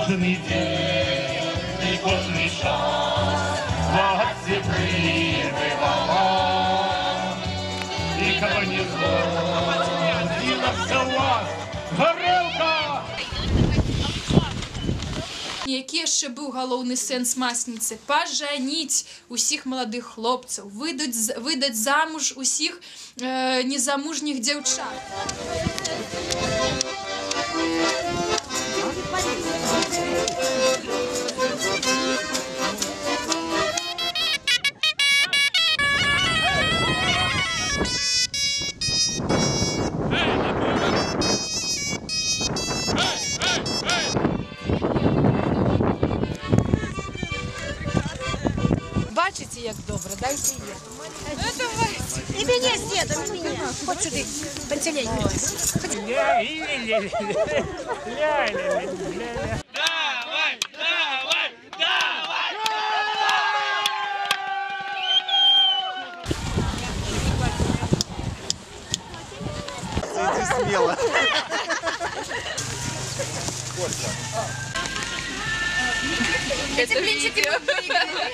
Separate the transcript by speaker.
Speaker 1: кожний день і кожний час багатці прививала. І кабанізон з'їлася у вас горілка!
Speaker 2: Який ще був головний сенс Масніці? Поженіть усіх молодих хлопців, видать замуж усіх незамужніх дівчат.
Speaker 3: Бачите, як добре, дайте їй. І мене з дідом, і мене. Хоч сюди, поцілей.
Speaker 1: Давай, давай, давай!
Speaker 4: Иди смело.
Speaker 3: Эти блинчики мы выиграли.